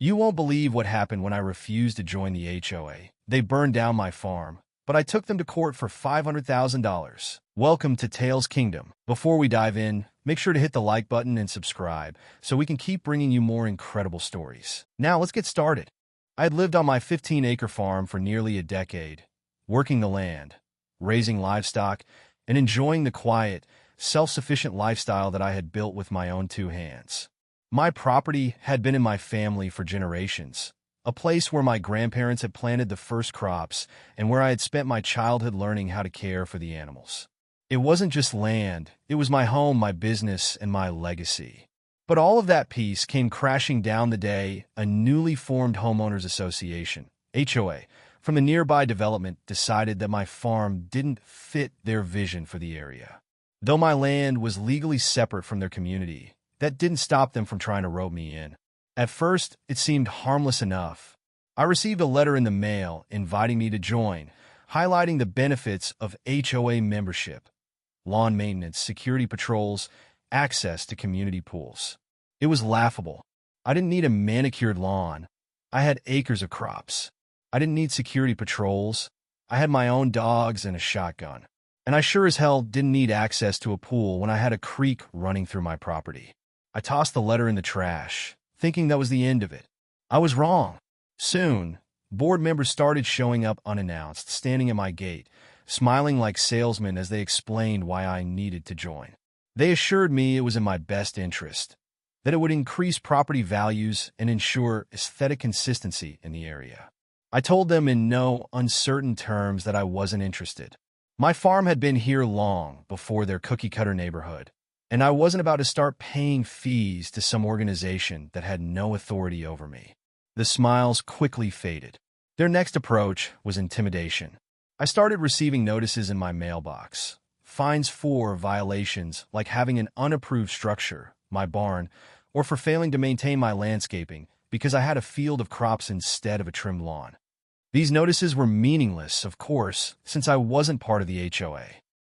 You won't believe what happened when I refused to join the HOA. They burned down my farm, but I took them to court for $500,000. Welcome to Tales Kingdom. Before we dive in, make sure to hit the like button and subscribe so we can keep bringing you more incredible stories. Now let's get started. I had lived on my 15-acre farm for nearly a decade, working the land, raising livestock, and enjoying the quiet, self-sufficient lifestyle that I had built with my own two hands. My property had been in my family for generations, a place where my grandparents had planted the first crops and where I had spent my childhood learning how to care for the animals. It wasn't just land, it was my home, my business, and my legacy. But all of that peace came crashing down the day a newly formed Homeowners Association, HOA, from the nearby development decided that my farm didn't fit their vision for the area. Though my land was legally separate from their community, that didn't stop them from trying to rope me in. At first, it seemed harmless enough. I received a letter in the mail inviting me to join, highlighting the benefits of HOA membership: lawn maintenance, security patrols, access to community pools. It was laughable. I didn't need a manicured lawn. I had acres of crops. I didn't need security patrols. I had my own dogs and a shotgun. And I sure as hell didn't need access to a pool when I had a creek running through my property. I tossed the letter in the trash, thinking that was the end of it. I was wrong. Soon, board members started showing up unannounced, standing at my gate, smiling like salesmen as they explained why I needed to join. They assured me it was in my best interest, that it would increase property values and ensure aesthetic consistency in the area. I told them in no uncertain terms that I wasn't interested. My farm had been here long before their cookie-cutter neighborhood, and I wasn't about to start paying fees to some organization that had no authority over me. The smiles quickly faded. Their next approach was intimidation. I started receiving notices in my mailbox, fines for violations like having an unapproved structure, my barn, or for failing to maintain my landscaping because I had a field of crops instead of a trimmed lawn. These notices were meaningless, of course, since I wasn't part of the HOA,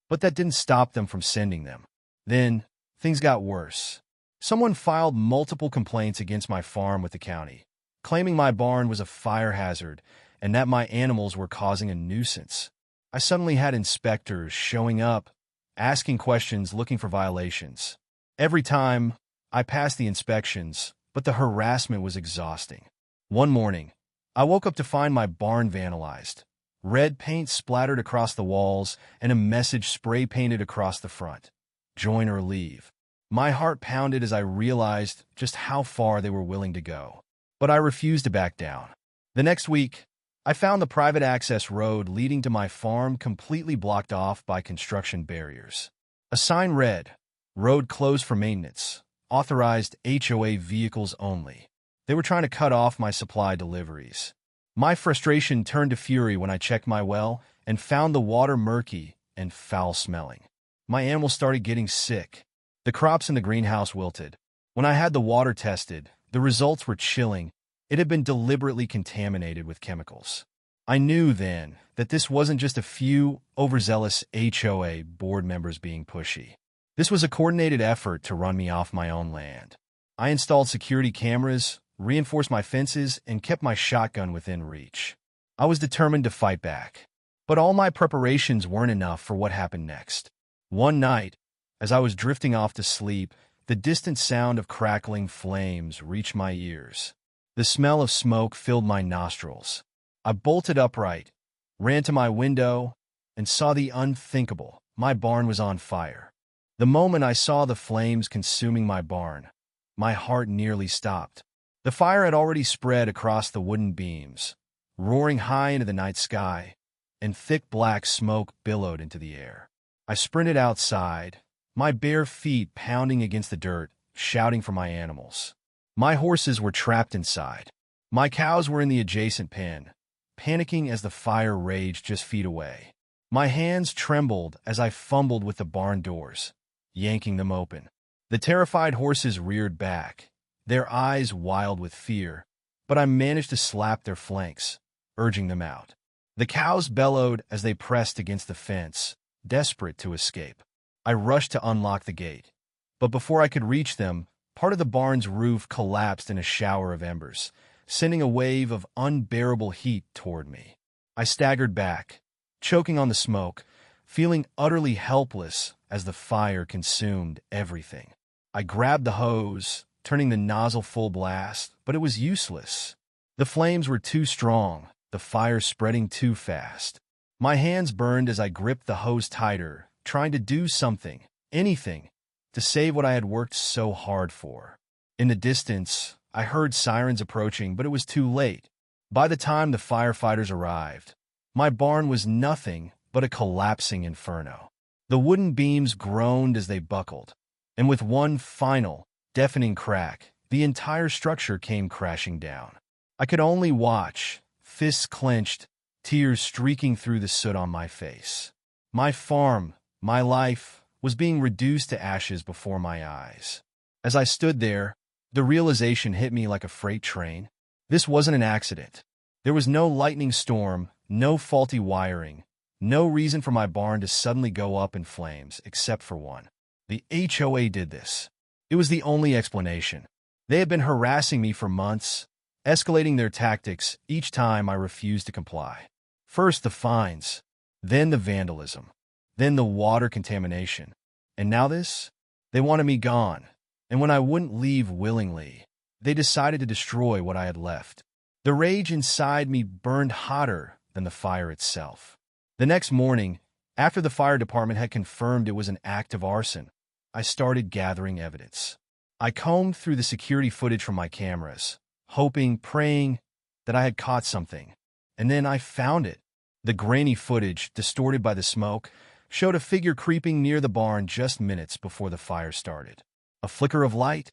but that didn't stop them from sending them. Then, things got worse. Someone filed multiple complaints against my farm with the county, claiming my barn was a fire hazard and that my animals were causing a nuisance. I suddenly had inspectors showing up, asking questions, looking for violations. Every time, I passed the inspections, but the harassment was exhausting. One morning, I woke up to find my barn vandalized, red paint splattered across the walls, and a message spray-painted across the front: join or leave. My heart pounded as I realized just how far they were willing to go. But I refused to back down. The next week, I found the private access road leading to my farm completely blocked off by construction barriers. A sign read, "Road closed for maintenance. Authorized HOA vehicles only." They were trying to cut off my supply deliveries. My frustration turned to fury when I checked my well and found the water murky and foul-smelling. My animals started getting sick. The crops in the greenhouse wilted. When I had the water tested, the results were chilling. It had been deliberately contaminated with chemicals. I knew then that this wasn't just a few overzealous HOA board members being pushy. This was a coordinated effort to run me off my own land. I installed security cameras, reinforced my fences, and kept my shotgun within reach. I was determined to fight back. But all my preparations weren't enough for what happened next. One night, as I was drifting off to sleep, the distant sound of crackling flames reached my ears. The smell of smoke filled my nostrils. I bolted upright, ran to my window, and saw the unthinkable. My barn was on fire. The moment I saw the flames consuming my barn, my heart nearly stopped. The fire had already spread across the wooden beams, roaring high into the night sky, and thick black smoke billowed into the air. I sprinted outside, my bare feet pounding against the dirt, shouting for my animals. My horses were trapped inside. My cows were in the adjacent pen, panicking as the fire raged just feet away. My hands trembled as I fumbled with the barn doors, yanking them open. The terrified horses reared back, their eyes wild with fear, but I managed to slap their flanks, urging them out. The cows bellowed as they pressed against the fence, desperate to escape. I rushed to unlock the gate, but before I could reach them, part of the barn's roof collapsed in a shower of embers, sending a wave of unbearable heat toward me. I staggered back, choking on the smoke, feeling utterly helpless as the fire consumed everything. I grabbed the hose, turning the nozzle full blast, but it was useless. The flames were too strong, the fire spreading too fast. My hands burned as I gripped the hose tighter, trying to do something, anything, to save what I had worked so hard for. In the distance, I heard sirens approaching, but it was too late. By the time the firefighters arrived, my barn was nothing but a collapsing inferno. The wooden beams groaned as they buckled, and with one final, deafening crack, the entire structure came crashing down. I could only watch, fists clenched, tears streaking through the soot on my face. My farm, my life, was being reduced to ashes before my eyes. As I stood there, the realization hit me like a freight train. This wasn't an accident. There was no lightning storm, no faulty wiring, no reason for my barn to suddenly go up in flames, except for one. The HOA did this. It was the only explanation. They had been harassing me for months, escalating their tactics each time I refused to comply. First the fines, then the vandalism, then the water contamination. And now this? They wanted me gone. And when I wouldn't leave willingly, they decided to destroy what I had left. The rage inside me burned hotter than the fire itself. The next morning, after the fire department had confirmed it was an act of arson, I started gathering evidence. I combed through the security footage from my cameras, hoping, praying that I had caught something. And then I found it. The grainy footage, distorted by the smoke, showed a figure creeping near the barn just minutes before the fire started. A flicker of light?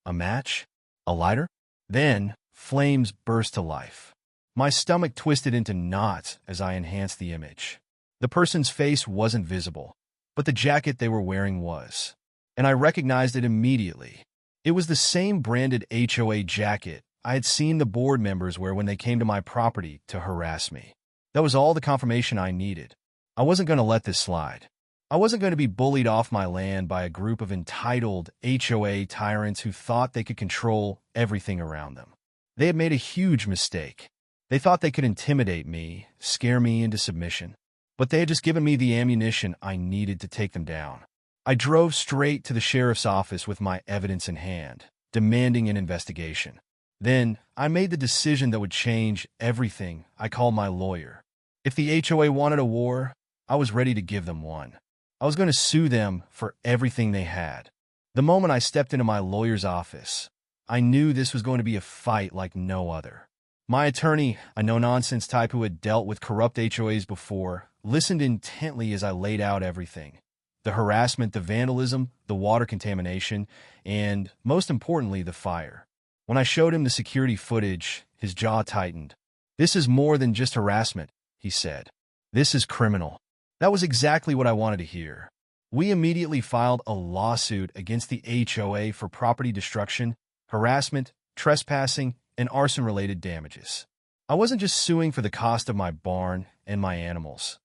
A match? A lighter? Then, flames burst to life. My stomach twisted into knots as I enhanced the image. The person's face wasn't visible, but the jacket they were wearing was. And I recognized it immediately. It was the same branded HOA jacket I had seen the board members wear when they came to my property to harass me. That was all the confirmation I needed. I wasn't going to let this slide. I wasn't going to be bullied off my land by a group of entitled HOA tyrants who thought they could control everything around them. They had made a huge mistake. They thought they could intimidate me, scare me into submission, but they had just given me the ammunition I needed to take them down. I drove straight to the sheriff's office with my evidence in hand, demanding an investigation. Then, I made the decision that would change everything. I called my lawyer. If the HOA wanted a war, I was ready to give them one. I was going to sue them for everything they had. The moment I stepped into my lawyer's office, I knew this was going to be a fight like no other. My attorney, a no-nonsense type who had dealt with corrupt HOAs before, listened intently as I laid out everything. The harassment, the vandalism, the water contamination, and, most importantly, the fire. When I showed him the security footage, his jaw tightened. "This is more than just harassment," he said. "This is criminal." That was exactly what I wanted to hear. We immediately filed a lawsuit against the HOA for property destruction, harassment, trespassing, and arson-related damages. I wasn't just suing for the cost of my barn and my animals.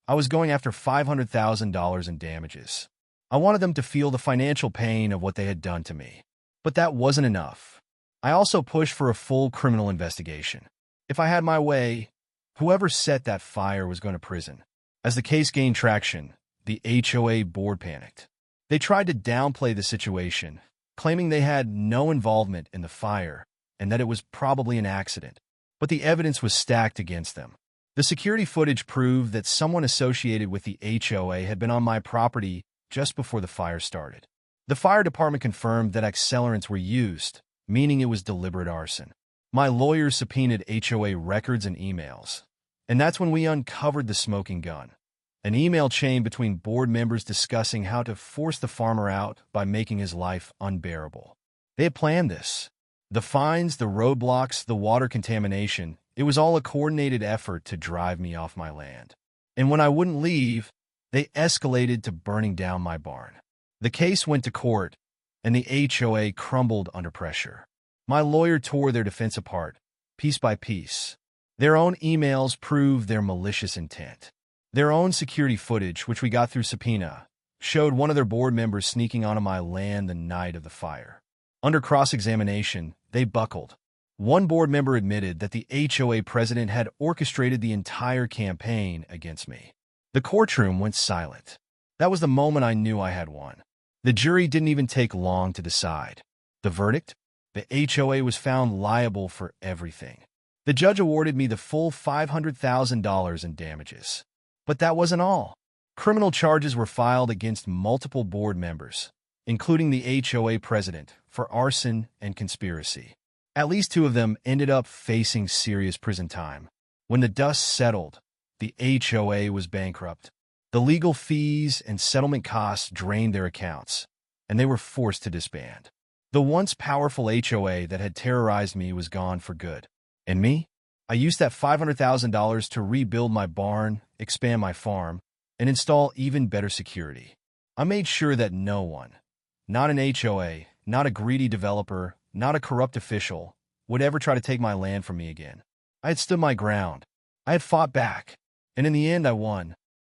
I was going after $500,000 in damages. I wanted them to feel the financial pain of what they had done to me. But that wasn't enough. I also pushed for a full criminal investigation. If I had my way, whoever set that fire was going to prison. As the case gained traction, the HOA board panicked. They tried to downplay the situation, claiming they had no involvement in the fire and that it was probably an accident. But the evidence was stacked against them. The security footage proved that someone associated with the HOA had been on my property just before the fire started. The fire department confirmed that accelerants were used, meaning it was deliberate arson. My lawyers subpoenaed HOA records and emails. And that's when we uncovered the smoking gun. An email chain between board members discussing how to force the farmer out by making his life unbearable. They had planned this. The fines, the roadblocks, the water contamination, it was all a coordinated effort to drive me off my land. And when I wouldn't leave, they escalated to burning down my barn. The case went to court, and the HOA crumbled under pressure. My lawyer tore their defense apart, piece by piece. Their own emails proved their malicious intent. Their own security footage, which we got through subpoena, showed one of their board members sneaking onto my land the night of the fire. Under cross-examination, they buckled. One board member admitted that the HOA president had orchestrated the entire campaign against me. The courtroom went silent. That was the moment I knew I had won. The jury didn't even take long to decide. The verdict? The HOA was found liable for everything. The judge awarded me the full $500,000 in damages. But that wasn't all. Criminal charges were filed against multiple board members, including the HOA president, for arson and conspiracy. At least 2 of them ended up facing serious prison time. When the dust settled, the HOA was bankrupt. The legal fees and settlement costs drained their accounts, and they were forced to disband. The once powerful HOA that had terrorized me was gone for good. And me? I used that $500,000 to rebuild my barn, expand my farm, and install even better security. I made sure that no one, not an HOA, not a greedy developer, not a corrupt official, would ever try to take my land from me again. I had stood my ground. I had fought back. And in the end, I won.